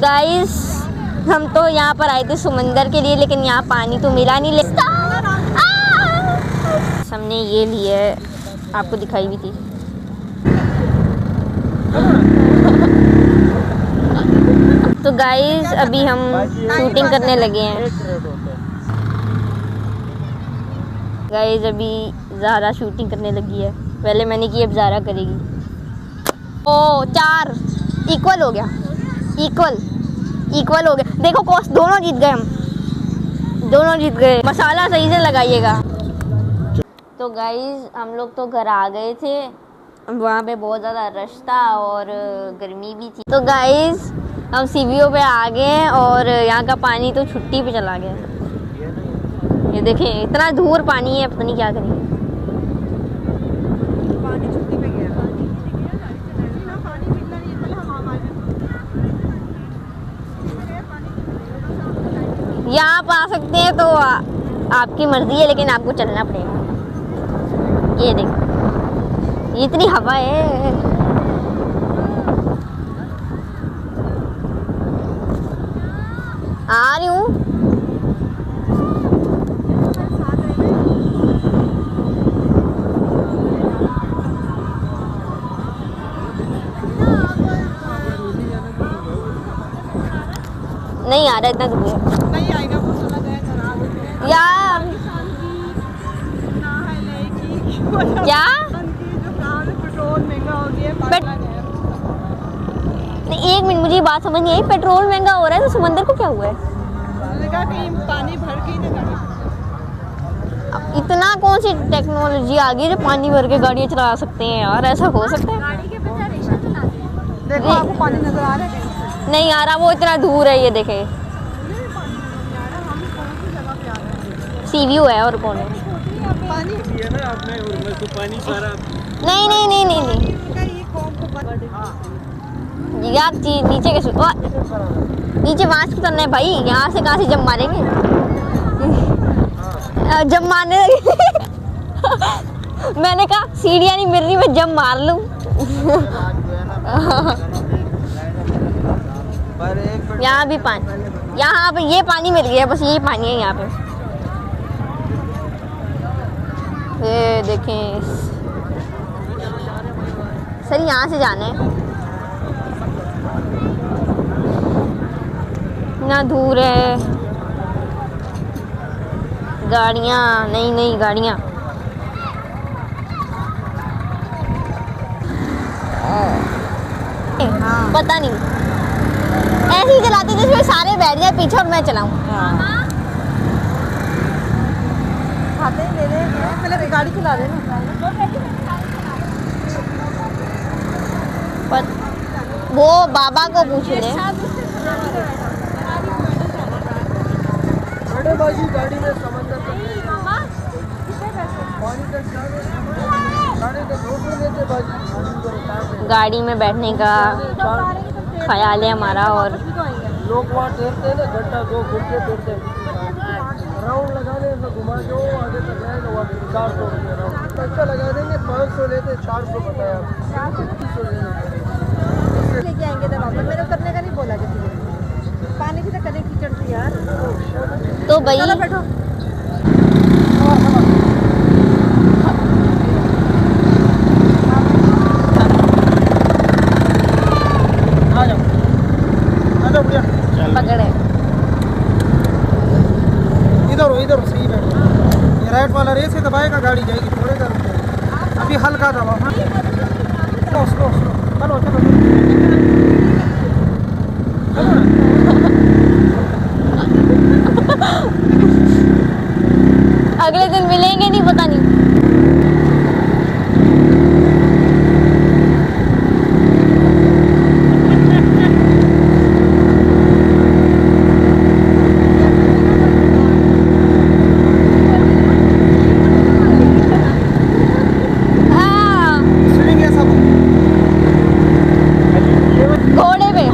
Guys हम तो यहाँ पर आए थे समंदर के लिए, लेकिन यहाँ पानी तो मिला नहीं। लेता हमने ये लिए है, आपको दिखाई भी थी। तो गाइस अभी हम शूटिंग करने लगे हैं। गाइस अभी ज़ारा शूटिंग करने लगी है। पहले मैंने की, अब ज़ारा करेगी। ओ 4 इक्वल हो गया, इक्वल हो गया। देखो कोस दोनों जीत गए, हम दोनों जीत गए। मसाला सही से लगाइएगा। तो गाइस हम लोग तो घर आ गए थे, वहाँ पे बहुत ज़्यादा रश था और गर्मी भी थी। तो गाइस हम सीवीओ पे आ गए हैं और यहाँ का पानी तो छुट्टी पे चला गया। ये देखें इतना दूर पानी है, पता नहीं क्या करेंगे। पानी छुट्टी पे गया। यहाँ आप आ सकते हैं तो आपकी मर्जी है, लेकिन आपको चलना पड़ेगा। ये देख इतनी हवा है। आ रही हूँ। नहीं आ रहा, इतना दूर है। नहीं आएगा वो चला जाएगा यार क्या पेट्रोल महंगा हो गया। एक मिनट, मुझे ये बात समझ नहीं आई। पेट्रोल महंगा हो रहा है तो समंदर को क्या हुआ है? कहीं पानी भर के ही नहीं। इतना कौन सी टेक्नोलॉजी आ गई जो पानी भर के गाड़ियाँ चला सकते हैं यार? ऐसा हो सकता है? गाड़ी के पीछे रिक्शा चला दे। देखो आपको पानी नजर आ रहा है? नहीं आ रहा, वो इतना दूर है। ये देखे सीवीओ है और कौन है? पानी है ना आपने, और तो पानी सारा नहीं नहीं नहीं नहीं नहीं यार, नीचे कैसे नीचे वहाँ से उतरना है भाई। यहाँ से कहाँ से जम मारेंगे? जम मारने लगे। मैंने कहा सीढ़ियाँ नहीं मिल रही, मैं जम मार लूँ। यहाँ भी पानी, यहाँ पे ये पानी मिल गया, बस यही पानी है यहाँ पे। ये देखें सर, यहाँ से जाना है। इतना दूर है। गाड़ियाँ नहीं गाड़ियाँ। पता नहीं, ऐसे ही चलाते जिसमें सारे बैठ जाए पीछे और मैं चलाऊं। खाते ले ले, पहले गाड़ी चला दे ना। वो बाबा को पूछ ले। बाजी गाड़ी में समंदर गाड़ी में बैठने का ख्याल है हमारा। और लोग वहाँ तैरते हैं ना, घंटा 2 घंटे तैरते हैं। राउंड लगा दें तो घुमा जो आगे तक जाएगा, वहाँ 400 रुपये राउंड। पैसा लगा देंगे, 500 लेते, 400 बताया। 300 लेके आएंगे तब आप। मैंने उतरने का नहीं बोला किसी ने। पानी की तो कदे कीचड़ थी यार। तो भाई चलो बैठो। आ जाओ भैया, पकड़े इधर सही बैठ। ये राइट वाला रेस है, दबाएगा गाड़ी जाएगी, छोड़ेगा। अभी हल्का दबाओ। हाँ स्लो चलो अगले दिन मिलेंगे नहीं, पता नहीं। घोड़े पे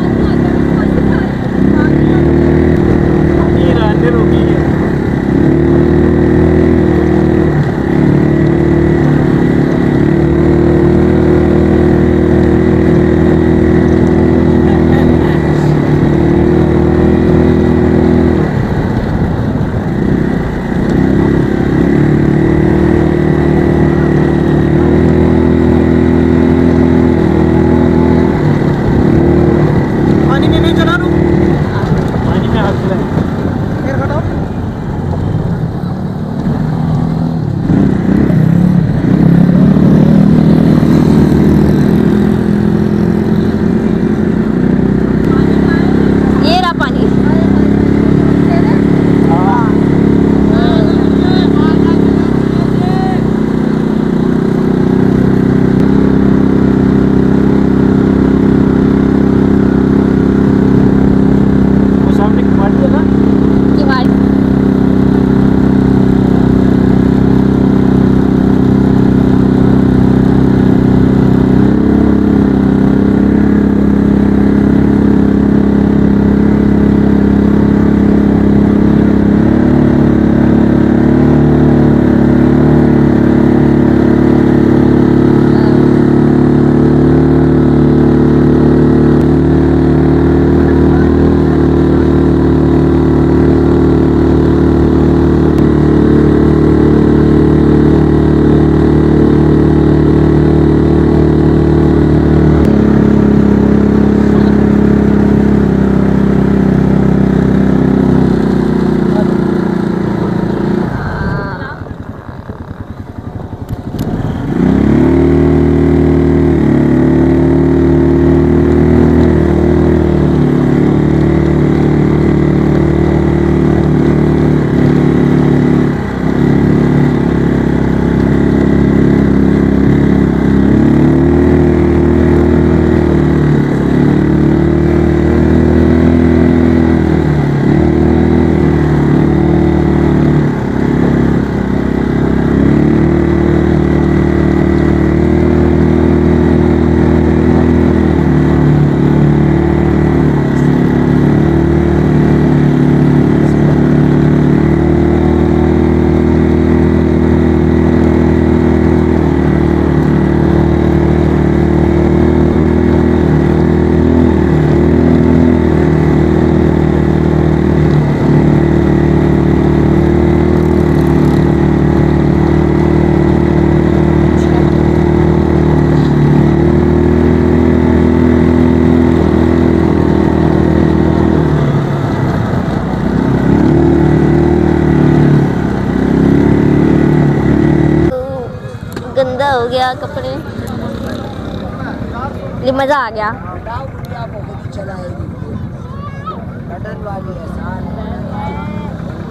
ये मज़ा आ गया।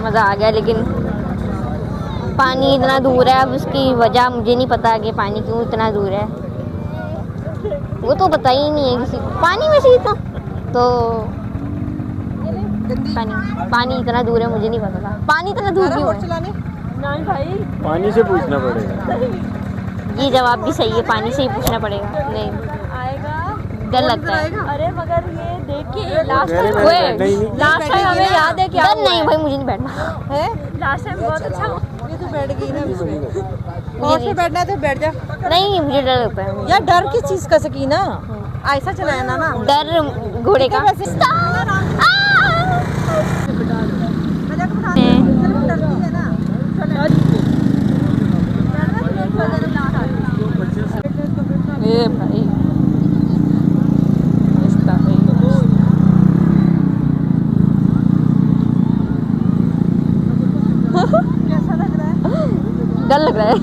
मज़ा आ गया, लेकिन पानी इतना दूर है। अब उसकी वजह मुझे नहीं पता कि पानी क्यों इतना दूर है, वो तो पता ही नहीं है किसी को। पानी में से ही तो पानी इतना दूर है, मुझे नहीं पता था पानी इतना दूर क्यों है। नहीं भाई, पानी से पूछना पड़ेगा। ये जवाब भी सही है, पानी से ही पूछना पड़ेगा। नहीं आएगा, डर लगता है। अरे मगर ये देख के लास्ट लास्ट टाइम हमें याद है क्या डर नहीं भाई, मुझे नहीं बैठना है। लास्ट टाइम बहुत अच्छा। ये तो बैठ गई ना इसमें, और पे बैठना है तो बैठ जा। नहीं, मुझे डर लगता है यार डर किस चीज का सकीना, ऐसा चलाया ना ना डर घोड़े का। ये भाई कैसा लग रहा है? डर लग रहा है,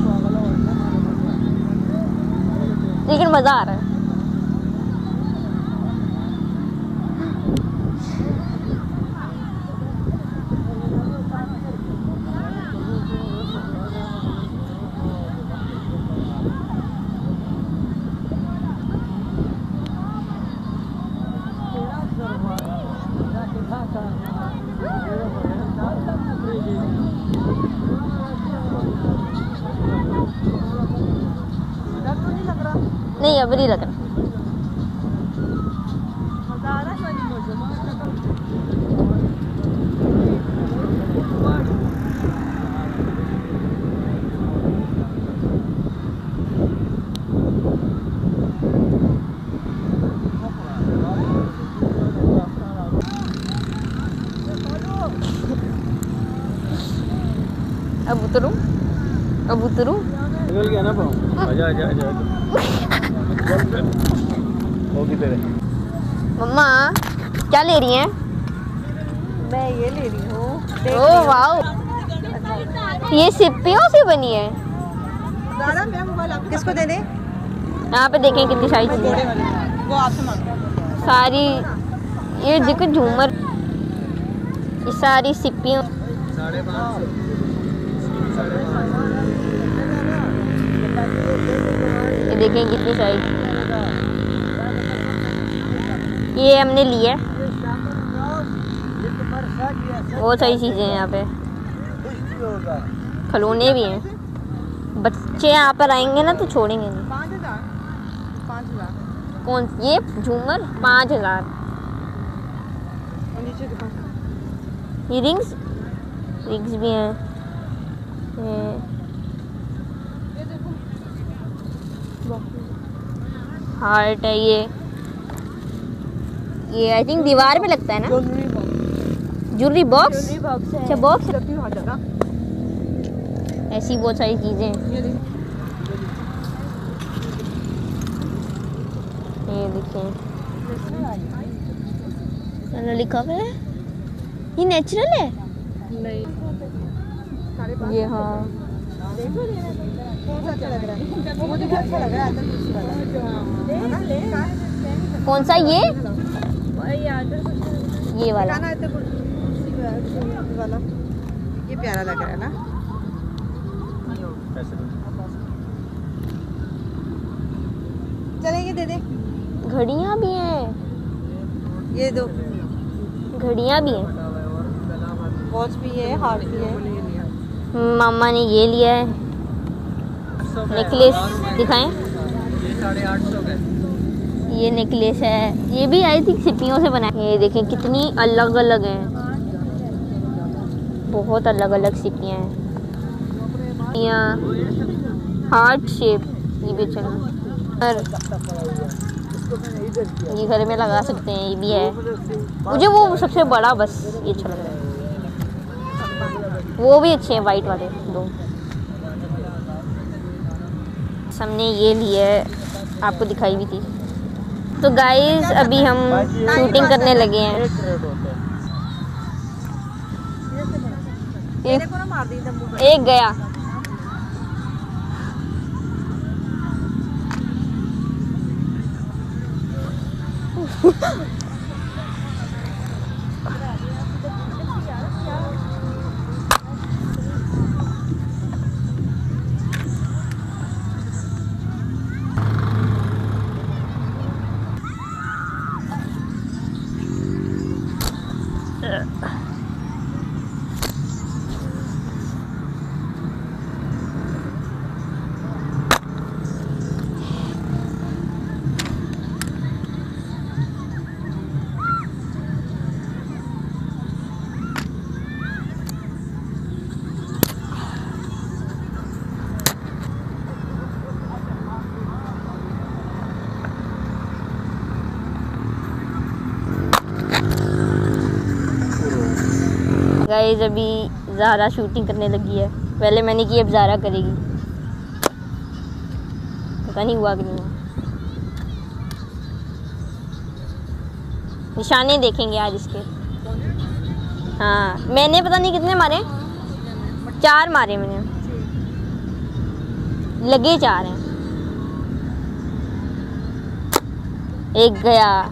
लेकिन मजा आ रहा है। नहीं, अब नहीं लग रहा। अब उतरूं, अब उतरूं। निकल गया ना पाँव। आजा आजा आजा वो किधर है? मम्मा क्या ले रही हैं? मैं ये ले रही हूँ। ओह वाओ, ये सिप्पियों से बनी है। किसको दे दे? यहाँ पे देखें कितनी सारी चीजें, वो आपसे मांगो। सारी ये देखो झूमर, ये सारी सिप्पियों। ये देखें कितनी सारी, ये हमने लिया। बहुत सारी चीज़ें हैं यहाँ पे, खिलौने भी हैं। बच्चे यहाँ पर आएंगे ना तो छोड़ेंगे नहीं। 5,000 कौन ये झूमर? 5,000। नीचे के पास ये रिंग्स भी हैं। हार्ट है ये आई थिंक दीवार पे लगता है ना। ज्वेलरी बॉक्स, अच्छा बॉक्स। ऐसी बहुत सारी चीजें हैं। ये देखिए लिखा हुआ है, ये नेचुरल है। नहीं, ये हाँ, कौन सा अच्छा लग रहा है? मुझे भी अच्छा लग रहा है। कौन सा? ये वाला। वाला ये प्यारा लग रहा है ना। चलेंगे, दे दे। घड़ियाँ भी हैं, ये दो। घड़ियाँ भी हैं। वॉच भी है, हार्ट भी है। मामा ने ये लिया है, नेकलेस दिखाएं। 850 का। ये नेकलेस है, ये भी आई थिंक सिप्पियों से बना है। ये देखें कितनी अलग अलग हैं, बहुत अलग अलग सिप्पियाँ हैं। यहाँ हार्ट शेप, ये भी अच्छा है। और ये घर में लगा सकते हैं, ये भी है। मुझे वो सबसे बड़ा बस ये अच्छा लग रहा है। वो भी अच्छे हैं वाइट वाले दो। हमने ये लिए है, आपको दिखाई भी थी। तो गाइस अभी हम शूटिंग करने लगे हैं। एक गया। गाइस अभी ज़ारा शूटिंग करने लगी है। पहले मैंने की, अब ज़ारा करेगी। पता नहीं हुआ कि नहीं हुआ। निशाने देखेंगे आज इसके। हाँ, मैंने पता नहीं कितने मारे, 4 मारे मैंने, लगे 4 हैं। एक गया।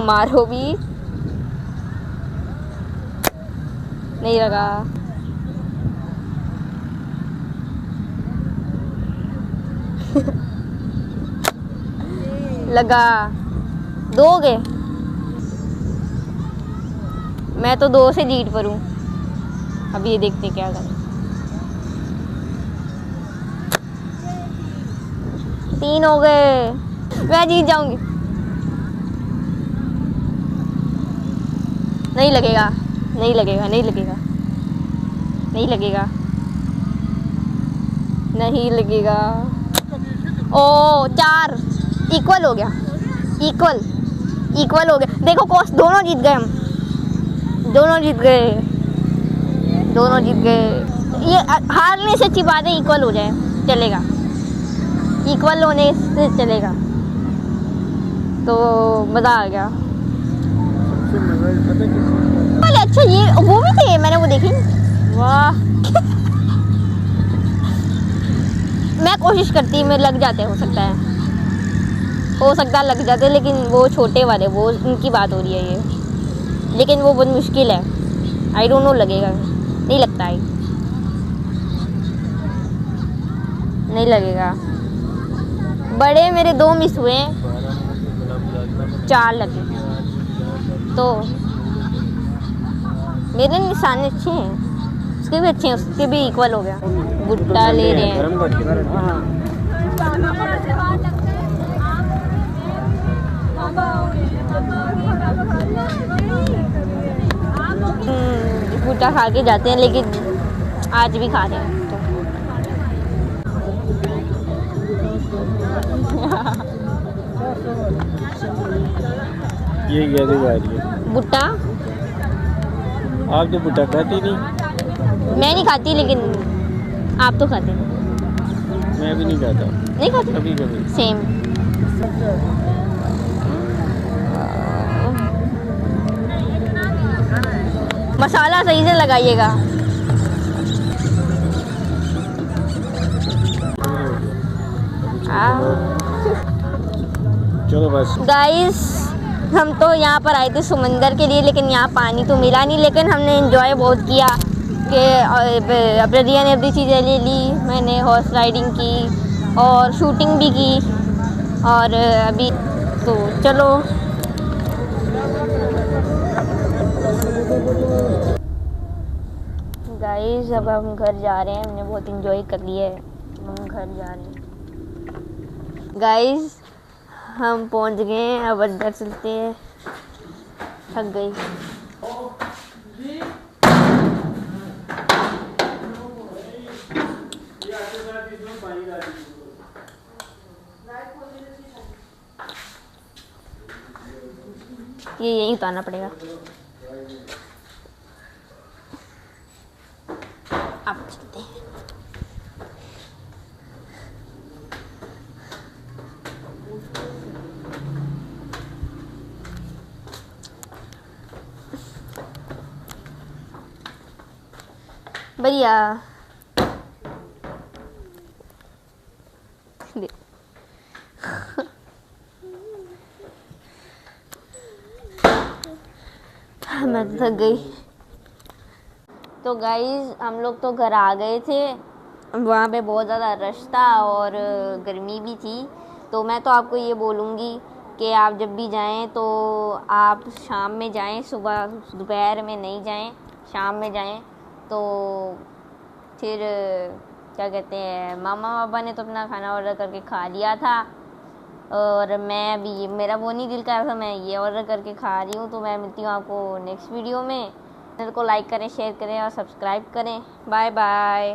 मारो भी नहीं लगा। लगा। 2 गए। मैं तो 2 से लीड पर हूँ। अब ये देखते क्या करें। 3 हो गए। मैं जीत जाऊंगी। नहीं लगेगा, नहीं लगेगा, नहीं लगेगा, नहीं लगेगा, नहीं लगेगा। ओ 4 इक्वल हो गया। इक्वल हो गया। देखो कॉस्ट, दोनों जीत गए हम। दोनों जीत गए। ये हारने से अच्छी बात है इक्वल हो जाए, चलेगा। इक्वल होने से चलेगा। तो मज़ा आ गया। अच्छा, ये वो भी थे, मैंने वो देखी। वाह। मैं कोशिश करती, मैं लग जाते, हो सकता है लग जाते, लेकिन वो छोटे वाले, वो उनकी बात हो रही है ये। लेकिन वो बहुत मुश्किल है। आई डोंट नो, लगेगा नहीं, लगता है नहीं लगेगा। बड़े मेरे 2 मिस हुए, 4 लगे। तो मेरे निशाने अच्छे हैं, उसके भी अच्छे हैं, उसके भी इक्वल हो गया। भुट्टा ले रहे हैं। भुट्टा खा के जाते हैं, लेकिन आज भी खा रहे हैं। ये कैसे खा रही है? भुट्टा आप तो भुट्टा खाती नहीं। मैं नहीं खाती, लेकिन आप तो खाते हैं। मैं भी नहीं खाता। नहीं खाते? कभी कभी। सेम। मसाला सही से लगाइएगा। चलो बस गाइस, हम तो यहाँ पर आए थे समंदर के लिए, लेकिन यहाँ पानी तो मिला नहीं। लेकिन हमने एंजॉय बहुत किया कि अब्रदिया ने अपनी चीज़ें ले ली, मैंने हॉर्स राइडिंग की और शूटिंग भी की। और अभी तो चलो गाइस, अब हम घर जा रहे हैं। हमने बहुत एंजॉय कर लिया है, हम घर जा रहे हैं। गाइस, हम पहुंच गए हैं, अब अंदर चलते हैं। थक गई। ये यहीं उतारना पड़ेगा। अब चलते हैं। बढ़िया। मैं तो थक गई। तो गाइज हम लोग तो घर आ गए थे, वहाँ पे बहुत ज़्यादा रश था और गर्मी भी थी। तो मैं तो आपको ये बोलूँगी कि आप जब भी जाएं तो आप शाम में जाएं, सुबह दोपहर में नहीं जाएं, शाम में जाएं। तो फिर क्या कहते हैं, मामा पापा ने तो अपना खाना ऑर्डर करके खा लिया था और मैं अभी, मेरा वो नहीं दिल कर रहा था, मैं ये ऑर्डर करके खा रही हूँ। तो मैं मिलती हूँ आपको नेक्स्ट वीडियो में। चैनल को लाइक करें, शेयर करें और सब्सक्राइब करें। Bye bye.